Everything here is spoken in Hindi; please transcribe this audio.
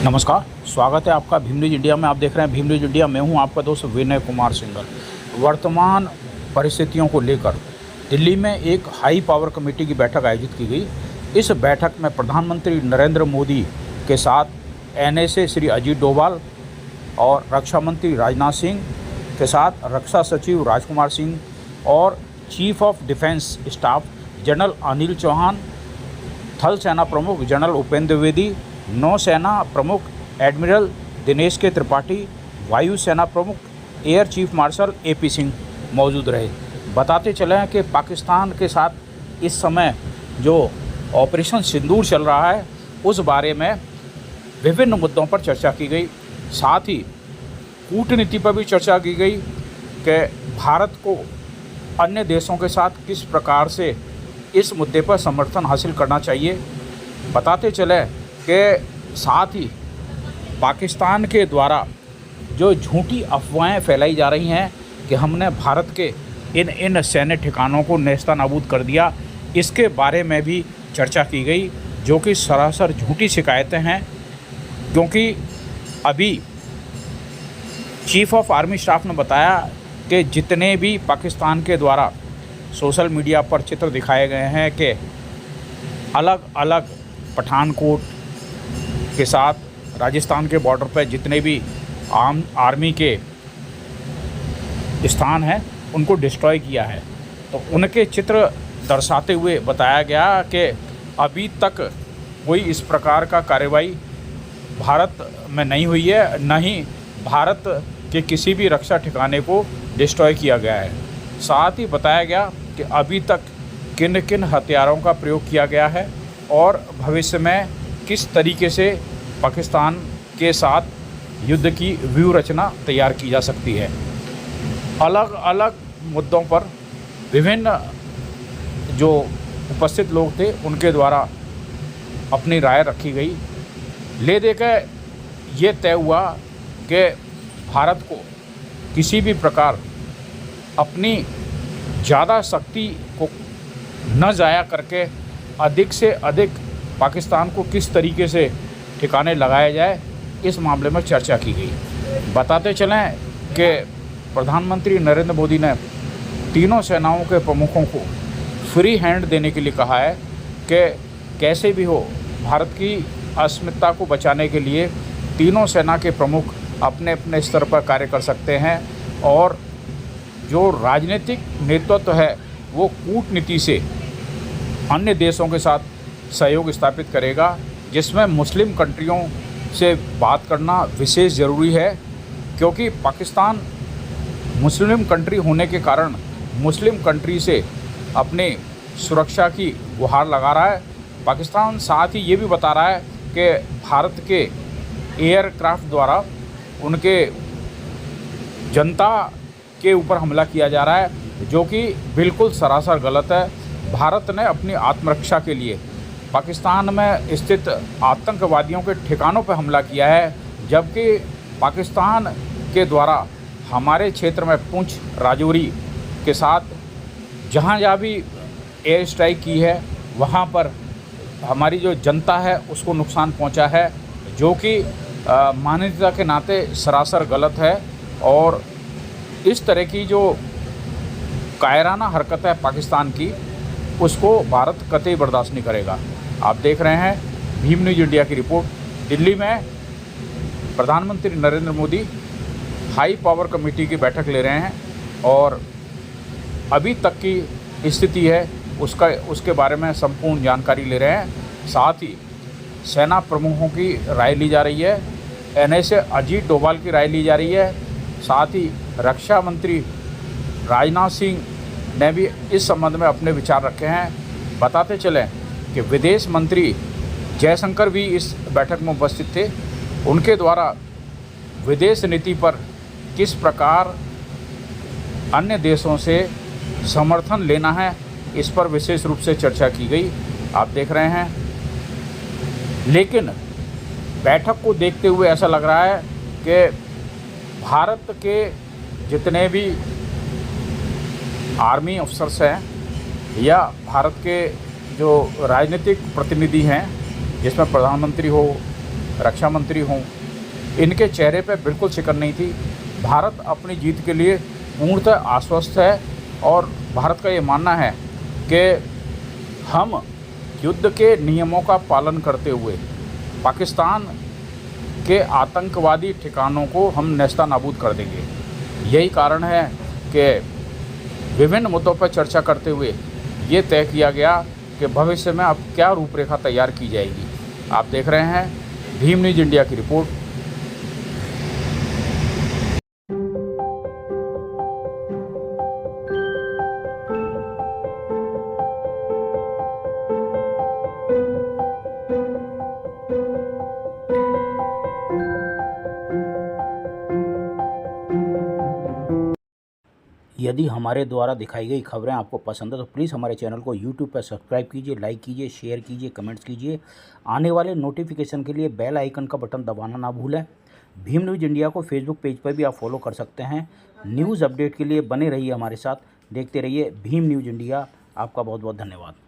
नमस्कार, स्वागत है आपका भीम न्यूज इंडिया में। आप देख रहे हैं भीम न्यूज इंडिया। मैं हूं आपका दोस्त विनय कुमार सिंघल। वर्तमान परिस्थितियों को लेकर दिल्ली में एक हाई पावर कमेटी की बैठक आयोजित की गई। इस बैठक में प्रधानमंत्री नरेंद्र मोदी के साथ एनएसए श्री अजीत डोभाल और रक्षा मंत्री राजनाथ सिंह के साथ रक्षा सचिव राजकुमार सिंह और chief of defence staff general Anil Chauhan, थल सेना प्रमुख जनरल उपेंद्र द्विवेदी, नौसेना प्रमुख एडमिरल दिनेश के त्रिपाठी, वायु सेना प्रमुख air chief marshal AP Singh मौजूद रहे। बताते चले हैं कि पाकिस्तान के साथ इस समय जो ऑपरेशन सिंदूर चल रहा है उस बारे में विभिन्न मुद्दों पर चर्चा की गई। साथ ही कूटनीति पर भी चर्चा की गई कि भारत को अन्य देशों के साथ किस प्रकार से इस मुद्दे पर समर्थन हासिल करना चाहिए। बताते चले कि साथ ही पाकिस्तान के द्वारा जो झूठी अफवाहें फैलाई जा रही हैं कि हमने भारत के इन सैन्य ठिकानों को नेस्तनाबूद कर दिया, इसके बारे में भी चर्चा की गई, जो कि सरासर झूठी शिकायतें हैं। क्योंकि अभी चीफ ऑफ आर्मी स्टाफ ने बताया कि जितने भी पाकिस्तान के द्वारा सोशल मीडिया पर चित्र दिखाए गए हैं कि अलग अलग पठानकोट के साथ राजस्थान के बॉर्डर पर जितने भी आर्मी के स्थान हैं उनको डिस्ट्रॉय किया है, तो उनके चित्र दर्शाते हुए बताया गया कि अभी तक कोई इस प्रकार का कार्रवाई भारत में नहीं हुई है, न ही भारत के किसी भी रक्षा ठिकाने को डिस्ट्रॉय किया गया है। साथ ही बताया गया कि अभी तक किन किन हथियारों का प्रयोग किया गया है और भविष्य में किस तरीके से पाकिस्तान के साथ युद्ध की व्यूह रचना तैयार की जा सकती है। अलग अलग मुद्दों पर विभिन्न जो उपस्थित लोग थे उनके द्वारा अपनी राय रखी गई। ले देकर ये तय हुआ कि भारत को किसी भी प्रकार अपनी ज़्यादा शक्ति को न ज़ाया करके अधिक से अधिक पाकिस्तान को किस तरीके से ठिकाने लगाया जाए, इस मामले में चर्चा की गई। बताते चलें कि प्रधानमंत्री नरेंद्र मोदी ने तीनों सेनाओं के प्रमुखों को फ्री हैंड देने के लिए कहा है कि कैसे भी हो भारत की अस्मिता को बचाने के लिए तीनों सेना के प्रमुख अपने अपने स्तर पर कार्य कर सकते हैं और जो राजनीतिक नेतृत्व है वो कूटनीति से अन्य देशों के साथ सहयोग स्थापित करेगा, जिसमें मुस्लिम कंट्रियों से बात करना विशेष ज़रूरी है। क्योंकि पाकिस्तान मुस्लिम कंट्री होने के कारण मुस्लिम कंट्री से अपने सुरक्षा की गुहार लगा रहा है। पाकिस्तान साथ ही ये भी बता रहा है कि भारत के एयरक्राफ्ट द्वारा उनके जनता के ऊपर हमला किया जा रहा है, जो कि बिल्कुल सरासर गलत है। भारत ने अपनी आत्मरक्षा के लिए पाकिस्तान में स्थित आतंकवादियों के ठिकानों पर हमला किया है, जबकि पाकिस्तान के द्वारा हमारे क्षेत्र में पुंछ राजौरी के साथ जहाँ भी एयर स्ट्राइक की है वहाँ पर हमारी जो जनता है उसको नुकसान पहुँचा है, जो कि मानवता के नाते सरासर गलत है। और इस तरह की जो कायराना हरकत है पाकिस्तान की, उसको भारत कतई बर्दाश्त नहीं करेगा। आप देख रहे हैं भीम न्यूज इंडिया की रिपोर्ट। दिल्ली में प्रधानमंत्री Narendra Modi high power committee की बैठक ले रहे हैं और अभी तक की स्थिति है उसके बारे में संपूर्ण जानकारी ले रहे हैं। साथ ही सेना प्रमुखों की राय ली जा रही है, एनएसए अजीत डोभाल की राय ली जा रही है। साथ ही रक्षा मंत्री राजनाथ सिंह ने भी इस संबंध में अपने विचार रखे हैं। बताते चलें कि विदेश मंत्री जयशंकर भी इस बैठक में उपस्थित थे। उनके द्वारा विदेश नीति पर किस प्रकार अन्य देशों से समर्थन लेना है, इस पर विशेष रूप से चर्चा की गई। आप देख रहे हैं, लेकिन बैठक को देखते हुए ऐसा लग रहा है कि भारत के जितने भी आर्मी अफसर्स हैं या भारत के जो राजनीतिक प्रतिनिधि हैं, जिसमें प्रधानमंत्री हो, रक्षा मंत्री हों, इनके चेहरे पे बिल्कुल शिकन नहीं थी। भारत अपनी जीत के लिए पूर्णतः आश्वस्त है और भारत का ये मानना है कि हम युद्ध के नियमों का पालन करते हुए पाकिस्तान के आतंकवादी ठिकानों को हम नेस्तनाबूद कर देंगे। यही कारण है कि विभिन्न मुद्दों पर चर्चा करते हुए ये तय किया गया कि भविष्य में अब क्या रूपरेखा तैयार की जाएगी। आप देख रहे हैं भीम न्यूज़ इंडिया की रिपोर्ट। यदि हमारे द्वारा दिखाई गई खबरें आपको पसंद है तो प्लीज़ हमारे चैनल को YouTube पर सब्सक्राइब कीजिए, लाइक कीजिए, शेयर कीजिए, कमेंट्स कीजिए। आने वाले नोटिफिकेशन के लिए बेल आइकन का बटन दबाना ना भूलें। भीम न्यूज़ इंडिया को फेसबुक पेज पर भी आप फॉलो कर सकते हैं। न्यूज़ अपडेट के लिए बने रहिए हमारे साथ, देखते रहिए भीम न्यूज़ इंडिया। आपका बहुत बहुत धन्यवाद।